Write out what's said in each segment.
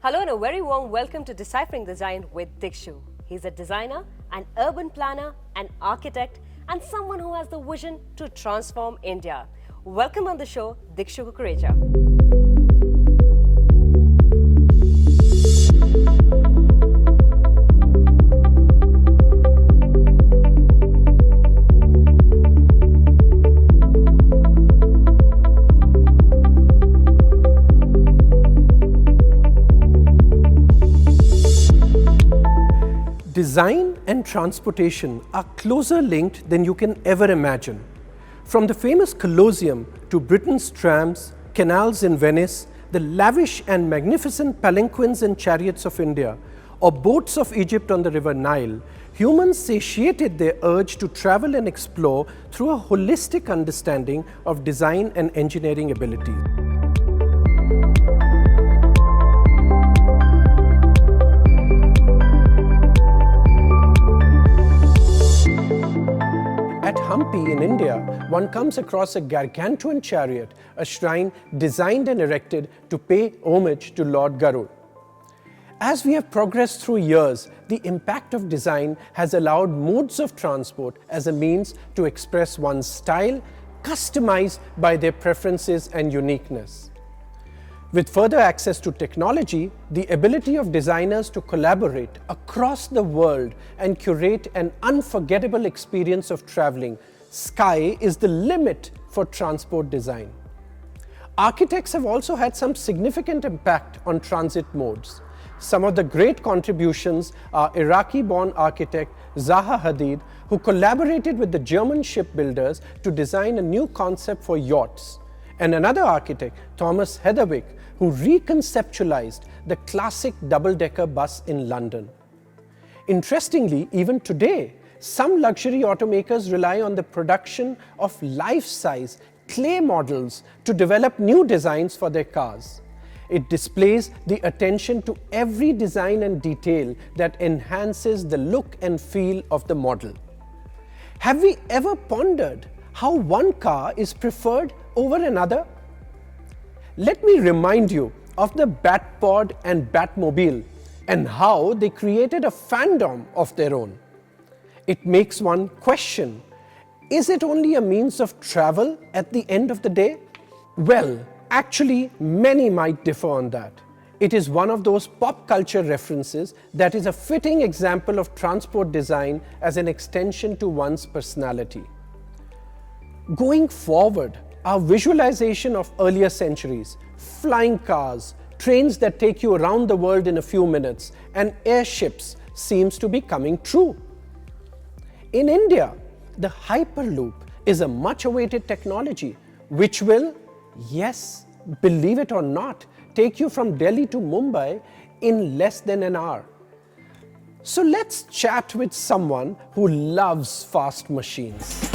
Hello and a very warm welcome to Deciphering Design with Dikshu. He's a designer, an urban planner, an architect, and someone who has the vision to transform India. Welcome on the show, Dikshu Kukreja. Design and transportation are closer linked than you can ever imagine. From the famous Colosseum to Britain's trams, canals in Venice, the lavish and magnificent palanquins and chariots of India, or boats of Egypt on the river Nile, humans satiated their urge to travel and explore through a holistic understanding of design and engineering ability. At Hampi in India, one comes across a gargantuan chariot, a shrine designed and erected to pay homage to Lord Garud. As we have progressed through years, the impact of design has allowed modes of transport as a means to express one's style, customized by their preferences and uniqueness. With further access to technology, the ability of designers to collaborate across the world and curate an unforgettable experience of traveling, sky is the limit for transport design. Architects have also had some significant impact on transit modes. Some of the great contributions are Iraqi-born architect Zaha Hadid, who collaborated with the German shipbuilders to design a new concept for yachts, and another architect, Thomas Heatherwick, who reconceptualized the classic double-decker bus in London. Interestingly, even today, some luxury automakers rely on the production of life-size clay models to develop new designs for their cars. It displays the attention to every design and detail that enhances the look and feel of the model. Have we ever pondered how one car is preferred over another? Let me remind you of the Batpod and Batmobile and how they created a fandom of their own. It makes one question, is it only a means of travel at the end of the day? Well, actually, many might differ on that. It is one of those pop culture references that is a fitting example of transport design as an extension to one's personality. Going forward, our visualization of earlier centuries, flying cars, trains that take you around the world in a few minutes, and airships seems to be coming true. In India, the Hyperloop is a much-awaited technology which will, yes, believe it or not, take you from Delhi to Mumbai in less than an hour. So let's chat with someone who loves fast machines.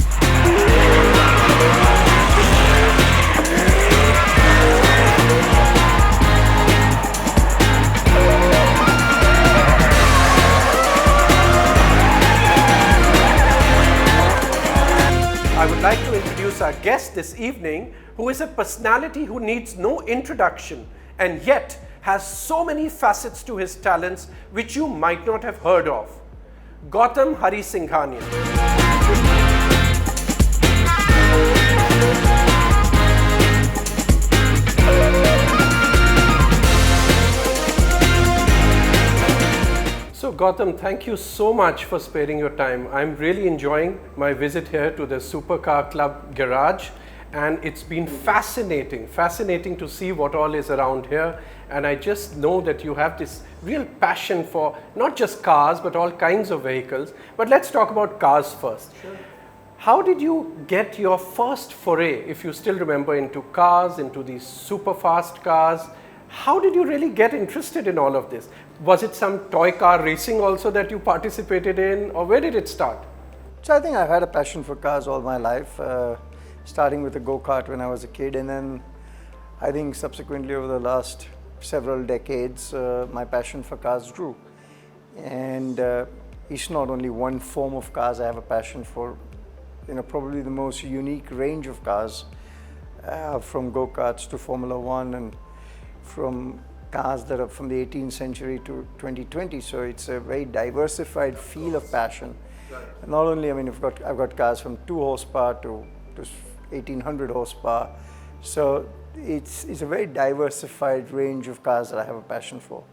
I would like to introduce our guest this evening, who is a personality who needs no introduction and yet has so many facets to his talents which you might not have heard of. Gautam Singhania. So Gautam, thank you so much for sparing your time. I'm really enjoying my visit here to the Supercar Club garage, and it's been fascinating to see what all is around here. And I just know that you have this real passion for not just cars but all kinds of vehicles. But let's talk about cars first. Sure. How did you get your first foray, if you still remember, into cars, into these super fast cars? How did you really get interested in all of this? Was it some toy car racing also that you participated in, or where did it start? So I think I've had a passion for cars all my life, starting with a go-kart when I was a kid, and then I think subsequently over the last several decades, my passion for cars grew. And it's not only one form of cars. I have a passion for, probably the most unique range of cars, from go-karts to Formula One, and from cars that are from the 18th century to 2020. So it's a very diversified field of passion. Right. Not only, I mean, I've got cars from 2 horsepower to 1800 horsepower. So it's a very diversified range of cars that I have a passion for.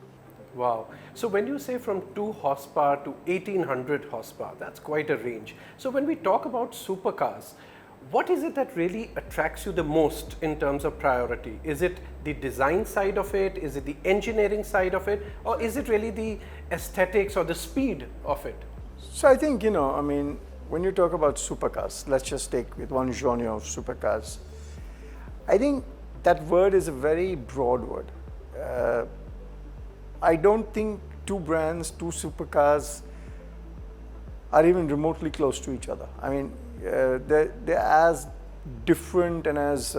Wow. So when you say from 2 horsepower to 1800 horsepower, that's quite a range. So when we talk about supercars, what is it that really attracts you the most in terms of priority? Is it the design side of it? Is it the engineering side of it? Or is it really the aesthetics or the speed of it? So I think, you know, I mean, when you talk about supercars, let's just take with one genre of supercars. I think that word is a very broad word. I don't think 2 brands, 2 supercars are even remotely close to each other. I mean, they're as different and as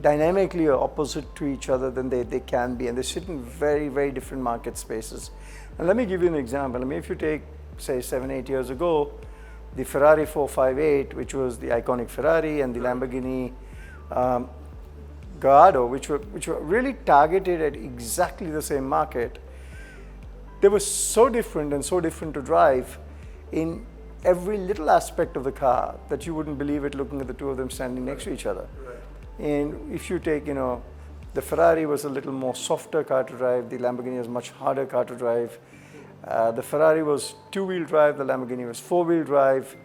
dynamically opposite to each other than they can be, and they sit in very, very different market spaces. And let me give you an example. I mean, if you take, say, 7-8 years ago, the Ferrari 458, which was the iconic Ferrari, and the Lamborghini Gallardo, which were really targeted at exactly the same market, they were so different and so different to drive in every little aspect of the car that you wouldn't believe it looking at the 2 of them standing next to each other. Right. And if you take, you know, the Ferrari was a little more softer car to drive, the Lamborghini was much harder car to drive. The Ferrari was 2-wheel drive, the Lamborghini was 4-wheel drive.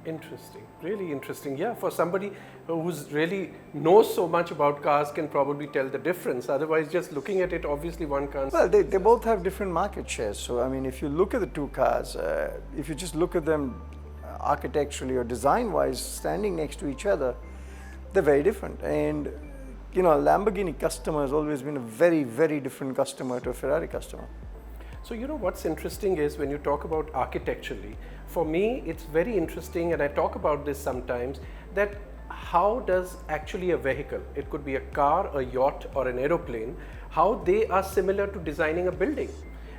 Interesting, really interesting. Yeah, for somebody who's really knows so much about cars can probably tell the difference. Otherwise, just looking at it, obviously one can't. Well, they both have different market shares. So, I mean, if you look at the 2 cars, if you just look at them architecturally or design-wise, standing next to each other, they're very different. And, you know, a Lamborghini customer has always been a very, very different customer to a Ferrari customer. So, you know, what's interesting is when you talk about architecturally, for me, it's very interesting, and I talk about this sometimes, that how does actually a vehicle, it could be a car, a yacht, or an aeroplane, how they are similar to designing a building.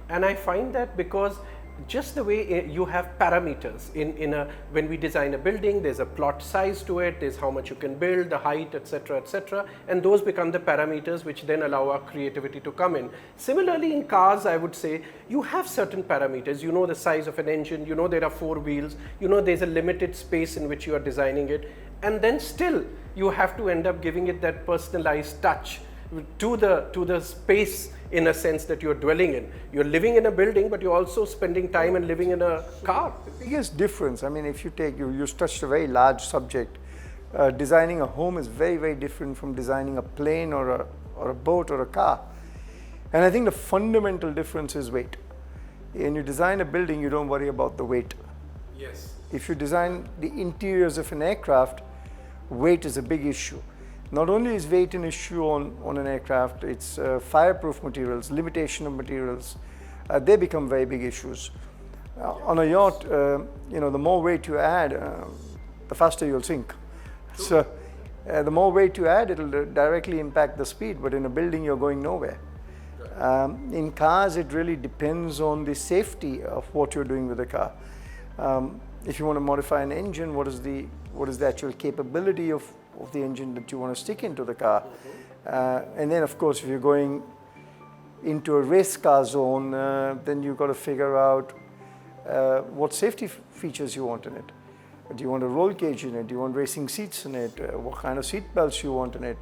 And I find that because just the way you have parameters when we design a building, there's a plot size to it, there's how much you can build, the height, etc., and those become the parameters which then allow our creativity to come in. Similarly, in cars, I would say you have certain parameters. You know the size of an engine, you know there are 4 wheels, you know there's a limited space in which you are designing it, and then still you have to end up giving it that personalized touch to the space, in a sense that you're dwelling in. You're living in a building, but you're also spending time and living in a car. The biggest difference, I mean, if you take, you touched a very large subject. Designing a home is very, very different from designing a plane or a boat or a car. And I think the fundamental difference is weight. When you design a building, you don't worry about the weight. Yes. If you design the interiors of an aircraft, weight is a big issue. Not only is weight an issue on an aircraft, it's fireproof materials, limitation of materials, they become very big issues. On a yacht, you know, the more weight you add, the faster you'll sink. So the more weight you add, it'll directly impact the speed, but in a building you're going nowhere. In cars, it really depends on the safety of what you're doing with the car. If you want to modify an engine, what is the actual capability of the engine that you want to stick into the car? And then, of course, if you're going into a race car zone, then you've got to figure out what safety features you want in it. Do you want a roll cage in it? Do you want racing seats in it? What kind of seat belts you want in it?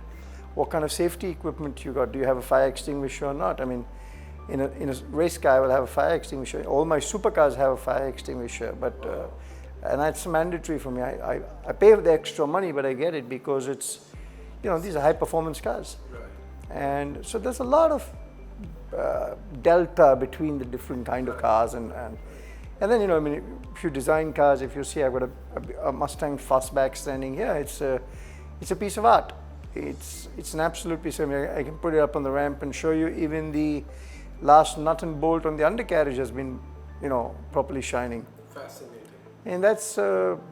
What kind of safety equipment you got? Do you have a fire extinguisher or not? I mean, in a race car, I will have a fire extinguisher. All my supercars have a fire extinguisher, but and that's mandatory for me. I pay the extra money, but I get it because it's, you know, these are high performance cars. Right. And so there's a lot of delta between the different kind of cars, and then, you know, I mean, if you design cars, if you see I've got a Mustang fastback standing here, it's a piece of art. It's an absolute piece of, I can put it up on the ramp and show you even the last nut and bolt on the undercarriage has been, you know, properly shining. Fascinating. And that's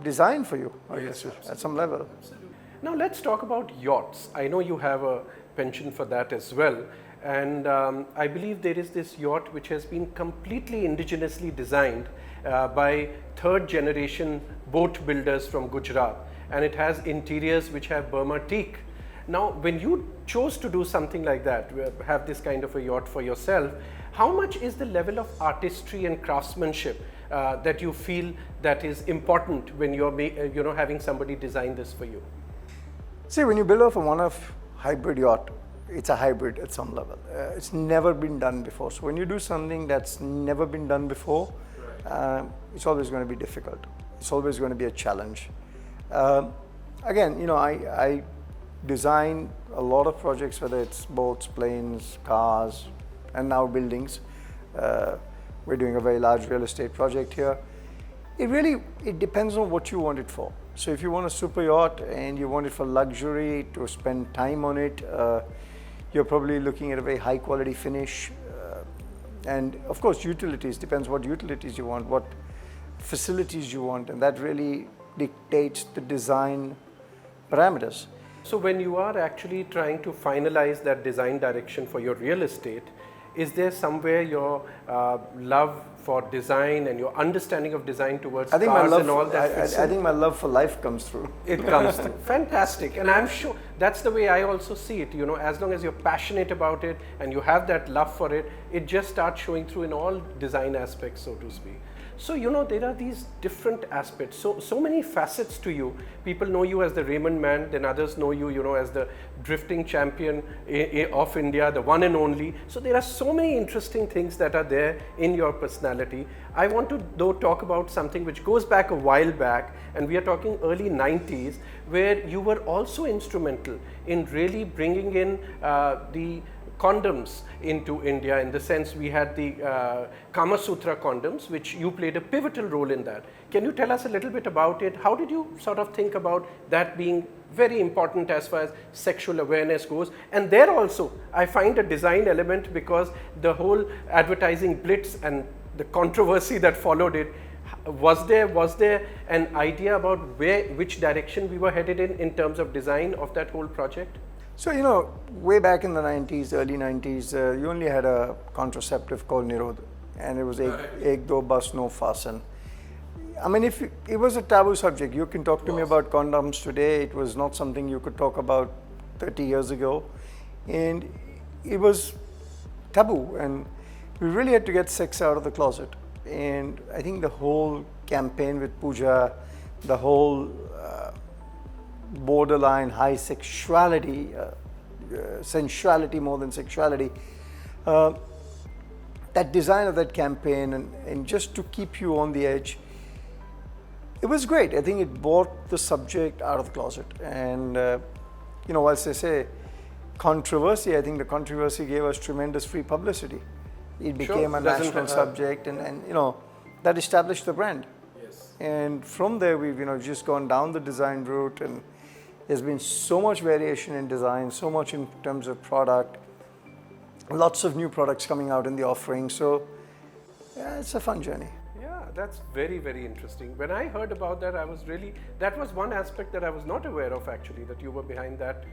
designed for you, I guess, at some level. Absolutely. Now let's talk about yachts. I know you have a penchant for that as well. And I believe there is this yacht which has been completely indigenously designed by 3rd generation boat builders from Gujarat. And it has interiors which have Burma teak. Now, when you chose to do something like that, have this kind of a yacht for yourself, how much is the level of artistry and craftsmanship that you feel that is important when you're having somebody design this for you? See, when you build off a one-off hybrid yacht, it's a hybrid at some level. It's never been done before. So when you do something that's never been done before, it's always going to be difficult. It's always going to be a challenge. Again, you know, I design a lot of projects, whether it's boats, planes, cars, and now buildings. We're doing a very large real estate project here. It depends on what you want it for. So if you want a super yacht and you want it for luxury, to spend time on it, you're probably looking at a very high quality finish. And of course, utilities, depends what utilities you want, what facilities you want, and that really dictates the design parameters. So when you are actually trying to finalize that design direction for your real estate, is there somewhere your love for design and your understanding of design towards cars and all that fits in? I think my love for life comes through. It comes through. Fantastic. And I'm sure that's the way I also see it. You know, as long as you're passionate about it and you have that love for it, it just starts showing through in all design aspects, so to speak. So, you know, there are these different aspects, so many facets to you. People know you as the Raymond man, then others know you, you know, as the drifting champion of India, the one and only. So there are so many interesting things that are there in your personality. I want to, though, talk about something which goes back a while back, and we are talking early 90s, where you were also instrumental in really bringing in the condoms into India, in the sense we had the Kama Sutra condoms, which you played a pivotal role in that. Can you tell us a little bit about it? How did you sort of think about that being very important as far as sexual awareness goes? And there also, I find a design element, because the whole advertising blitz and the controversy that followed it, was there an idea about which direction we were headed in terms of design of that whole project? So, you know, way back in the 90s, early 90s, you only had a contraceptive called Nirodh, and it was ek do bas no fasten. I mean, it was a taboo subject. You can talk to me about condoms today. It was not something you could talk about 30 years ago. And it was taboo, and we really had to get sex out of the closet. And I think the whole campaign with Pooja, the whole borderline high sexuality, sensuality more than sexuality, that design of that campaign, and just to keep you on the edge, it was great. I think it brought the subject out of the closet. And you know, whilst they say controversy, I think the controversy gave us tremendous free publicity. It became a national subject, and you know, that established the brand. Yes. And from there, we've, you know, just gone down the design route, and there's been so much variation in design, so much in terms of product, lots of new products coming out in the offering. So yeah, it's a fun journey. Yeah, that's very, very interesting. When I heard about that, that was one aspect that I was not aware of, actually, that you were behind that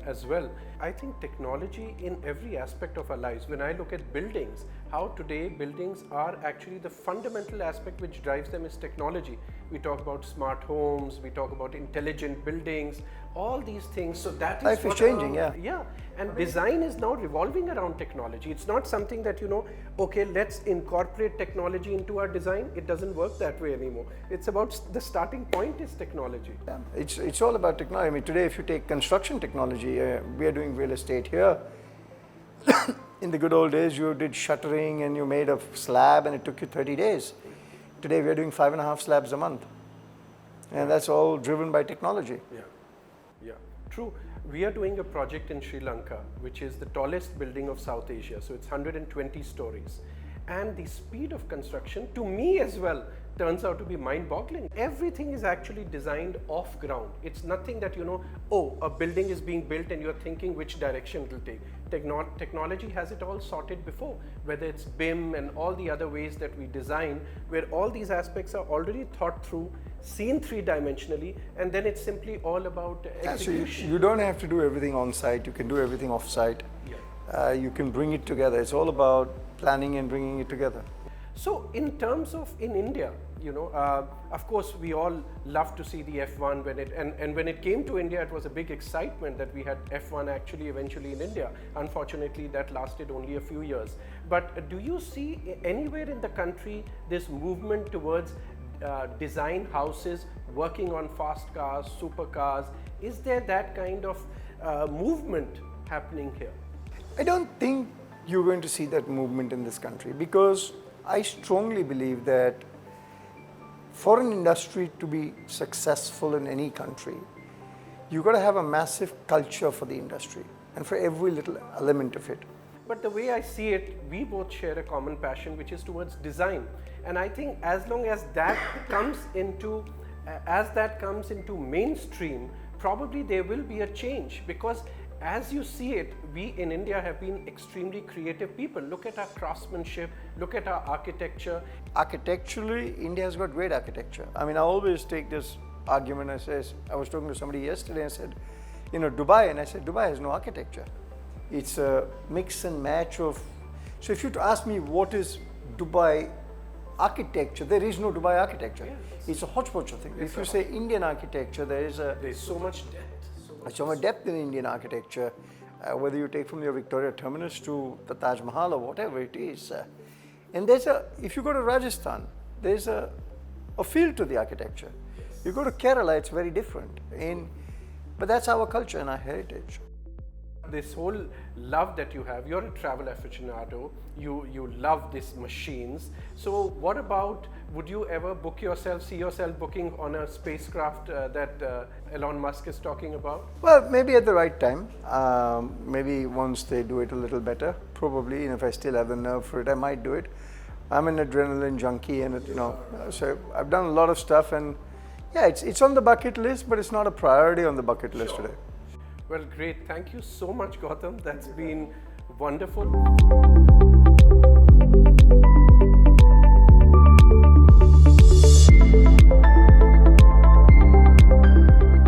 as well. I think technology in every aspect of our lives, when I look at buildings, how today buildings are actually the fundamental aspect which drives them is technology. We talk about smart homes, we talk about intelligent buildings, all these things. So that is life is changing, yeah. Yeah, and design is now revolving around technology. It's not something that, you know, okay, let's incorporate technology into our design. It doesn't work that way anymore. It's about the starting point is technology. Yeah, it's all about technology. I mean, today, if you take construction technology, we are doing real estate here. In the good old days, you did shuttering and you made a slab and it took you 30 days. Today, we are doing 5.5 slabs a month. And that's all driven by technology. Yeah, yeah, true. We are doing a project in Sri Lanka, which is the tallest building of South Asia. So it's 120 stories. And the speed of construction, to me as well, turns out to be mind-boggling. Everything is actually designed off ground. It's nothing that, you know, oh, a building is being built and you're thinking which direction it will take. Technology has it all sorted before, whether it's BIM and all the other ways that we design, where all these aspects are already thought through, seen three-dimensionally, and then it's simply all about execution. So you don't have to do everything on site. You can do everything off site. Yeah. You can bring it together. It's all about planning and bringing it together. So in terms of in India, Of course, we all love to see the F1 and when it came to India, it was a big excitement that we had F1 actually eventually in India. Unfortunately, that lasted only a few years. But do you see anywhere in the country this movement towards design houses working on fast cars, supercars? Is there that kind of movement happening here? I don't think you're going to see that movement in this country, because I strongly believe that for an industry to be successful in any country, you've got to have a massive culture for the industry and for every little element of it. But the way I see it, we both share a common passion, which is towards design. And I think as long as that comes into mainstream, probably there will be a change, because as you see it, we in India have been extremely creative people. Look at our craftsmanship, look at our architecture. Architecturally, India has got great architecture. I mean, I always take this argument. I was talking to somebody yesterday and said, Dubai, and I said, Dubai has no architecture. It's a mix and match of, so if you ask me what is Dubai architecture, there is no Dubai architecture. Yes. It's a hodgepodge of things. If you say Indian architecture, there's so much depth. So much depth in Indian architecture, whether you take from your Victoria Terminus to the Taj Mahal or whatever it is. And if you go to Rajasthan, there's a feel to the architecture. You go to Kerala, it's very different. But that's our culture and our heritage. This whole love that you have, you're a travel aficionado, you love these machines. So what about, would you ever see yourself booking on a spacecraft that Elon Musk is talking about? Well, maybe at the right time. Maybe once they do it a little better, probably. And if I still have the nerve for it, I might do it. I'm an adrenaline junkie, and so I've done a lot of stuff, and yeah, it's on the bucket list, but it's not a priority on the bucket list today. Well, great. Thank you so much, Gautam. That's been wonderful.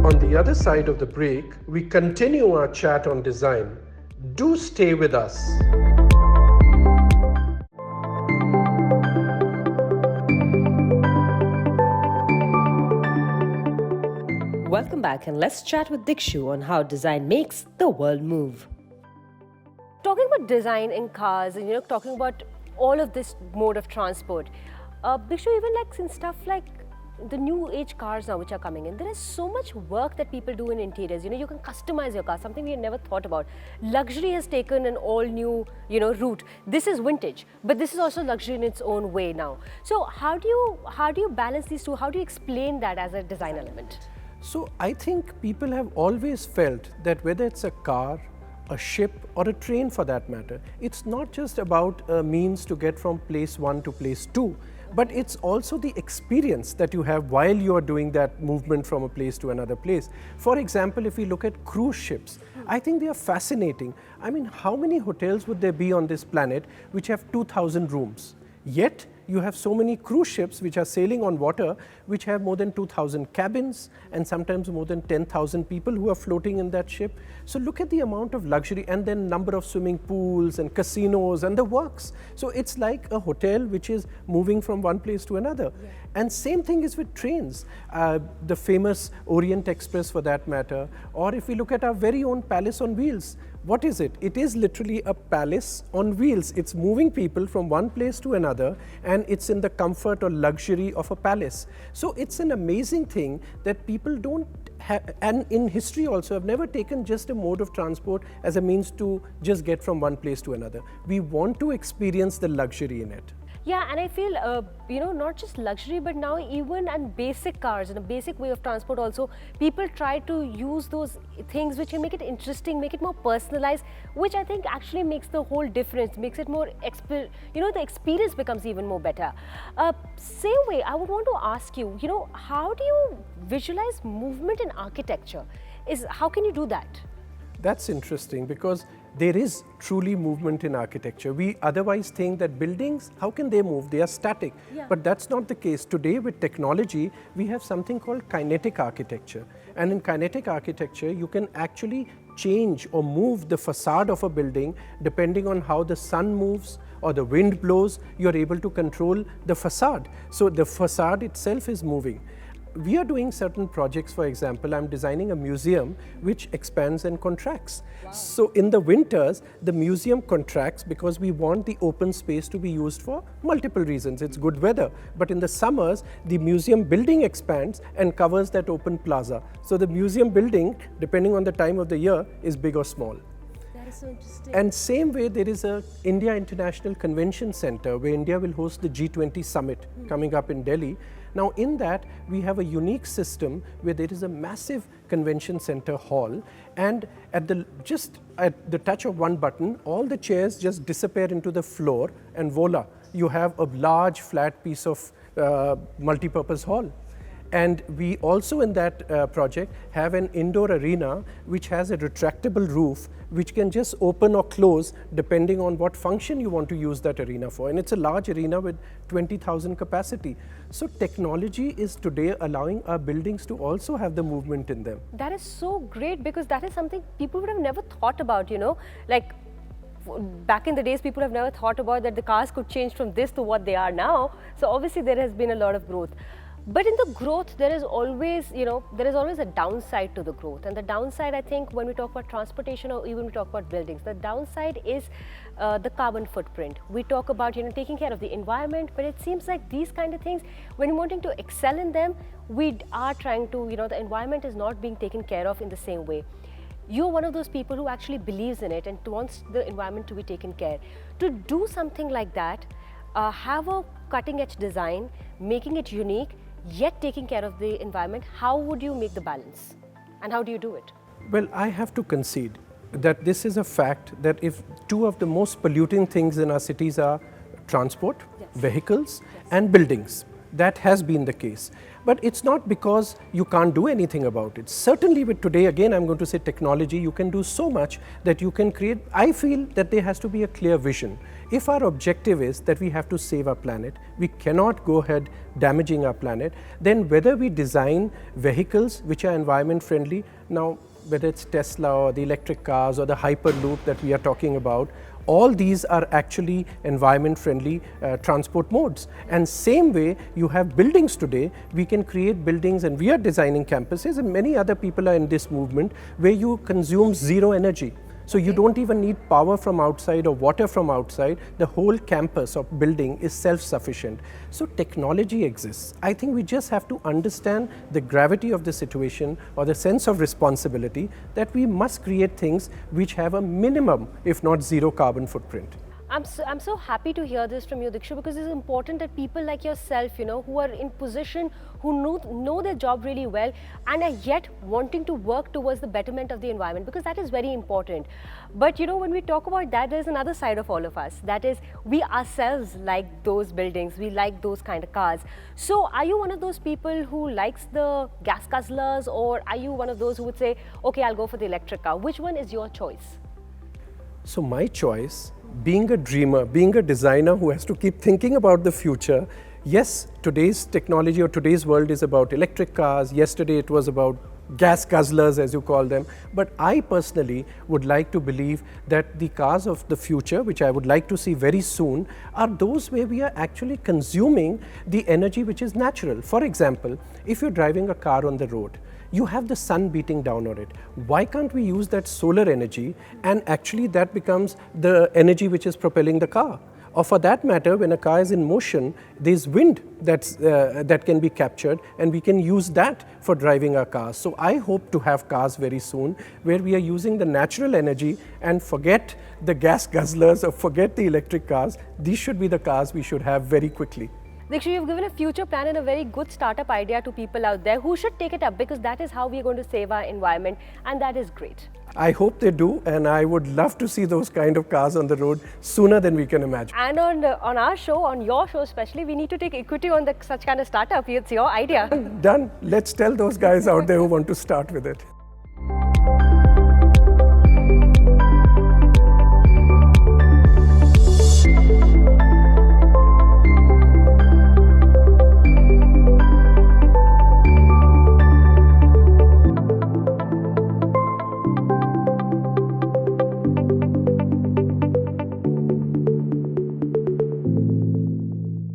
On the other side of the break, we continue our chat on design. Do stay with us. Welcome back, and let's chat with Dikshu on how design makes the world move. Talking about design in cars and talking about all of this mode of transport, Dikshu, even in stuff like the new age cars now which are coming in, there is so much work that people do in interiors. You can customize your car, something we had never thought about. Luxury has taken an all new route. This is vintage, but this is also luxury in its own way now. So how do you balance these two? How do you explain that as a design element? So I think people have always felt that whether it's a car, a ship or a train for that matter, it's not just about a means to get from place 1 to place 2, but it's also the experience that you have while you are doing that movement from a place to another place. For example, if we look at cruise ships, I think they are fascinating. I mean, how many hotels would there be on this planet which have 2,000 rooms? Yet, you have so many cruise ships which are sailing on water which have more than 2,000 cabins and sometimes more than 10,000 people who are floating in that ship. So look at the amount of luxury, and then number of swimming pools and casinos and the works. So it's like a hotel which is moving from one place to another. Yeah. And same thing is with trains, the famous Orient Express for that matter, or if we look at our very own Palace on Wheels. What is it? It is literally a palace on wheels. It's moving people from one place to another, and it's in the comfort or luxury of a palace. So it's an amazing thing that people don't have, and in history also have never taken just a mode of transport as a means to just get from one place to another. We want to experience the luxury in it. Yeah, and I feel, not just luxury, but now even and basic cars, in a basic way of transport also, people try to use those things which can make it interesting, make it more personalized, which I think actually makes the whole difference, makes it more, the experience becomes even more better. Same way, I would want to ask you, how do you visualize movement in architecture? How can you do that? That's interesting, because there is truly movement in architecture. We otherwise think that buildings, how can they move? They are static. Yeah. But that's not the case. Today with technology, we have something called kinetic architecture. And in kinetic architecture, you can actually change or move the facade of a building depending on how the sun moves or the wind blows. You're able to control the facade. So the facade itself is moving. We are doing certain projects. For example, I'm designing a museum which expands and contracts. Wow. So in the winters, the museum contracts because we want the open space to be used for multiple reasons. It's good weather. But in the summers, the museum building expands and covers that open plaza. So the museum building, depending on the time of the year, is big or small. That is so interesting. And same way, there is a India International Convention Center where India will host the G20 summit coming up in Delhi. Now in that, we have a unique system where there is a massive convention center hall, and just at the touch of one button, all the chairs just disappear into the floor, and voila, you have a large flat piece of multi-purpose hall. And we also in that project have an indoor arena which has a retractable roof which can just open or close depending on what function you want to use that arena for. And it's a large arena with 20,000 capacity. So technology is today allowing our buildings to also have the movement in them. That is so great, because that is something people would have never thought about, you know, like back in the days, people have never thought about that the cars could change from this to what they are now. So obviously there has been a lot of growth. But in the growth, there is always, you know, there is always a downside to the growth. And the downside, I think, when we talk about transportation or even we talk about buildings, the downside is the carbon footprint. We talk about, you know, taking care of the environment, but it seems like these kind of things, when you're wanting to excel in them, we are trying to, you know, the environment is not being taken care of in the same way. You're one of those people who actually believes in it and wants the environment to be taken care. To do something like that, have a cutting edge design, making it unique, yet taking care of the environment, how would you make the balance? And how do you do it? Well, I have to concede that this is a fact that if two of the most polluting things in our cities are transport, yes, vehicles, yes, and buildings. That has been the case. But it's not because you can't do anything about it. Certainly with today, again, I'm going to say technology, you can do so much that you can create. I feel that there has to be a clear vision. If our objective is that we have to save our planet, we cannot go ahead damaging our planet, then whether we design vehicles which are environment friendly, now whether it's Tesla or the electric cars or the Hyperloop that we are talking about, all these are actually environment friendly transport modes. And same way, you have buildings today, we can create buildings, and we are designing campuses, and many other people are in this movement where you consume zero energy. So you don't even need power from outside or water from outside. The whole campus or building is self-sufficient. So technology exists. I think we just have to understand the gravity of the situation or the sense of responsibility that we must create things which have a minimum, if not zero carbon footprint. I'm so happy to hear this from you, Dikshu, because it's important that people like yourself, you know, who are in position, who know their job really well and are yet wanting to work towards the betterment of the environment, because that is very important. But you know, when we talk about that, there's another side of all of us. That is, we ourselves like those buildings, we like those kind of cars. So are you one of those people who likes the gas guzzlers, or are you one of those who would say, okay, I'll go for the electric car? Which one is your choice? So my choice, being a dreamer, being a designer who has to keep thinking about the future, yes, today's technology or today's world is about electric cars. Yesterday it was about gas guzzlers, as you call them. But I personally would like to believe that the cars of the future, which I would like to see very soon, are those where we are actually consuming the energy which is natural. For example, if you're driving a car on the road, you have the sun beating down on it. Why can't we use that solar energy, and actually that becomes the energy which is propelling the car? Or for that matter, when a car is in motion, there's wind that can be captured, and we can use that for driving our cars. So I hope to have cars very soon where we are using the natural energy and forget the gas guzzlers or forget the electric cars. These should be the cars we should have very quickly. Dikshu, you've given a future plan and a very good startup idea to people out there who should take it up, because that is how we are going to save our environment, and that is great. I hope they do, and I would love to see those kind of cars on the road sooner than we can imagine. And on our show, on your show especially, we need to take equity on such kind of startup. It's your idea. Done. Let's tell those guys out there who want to start with it.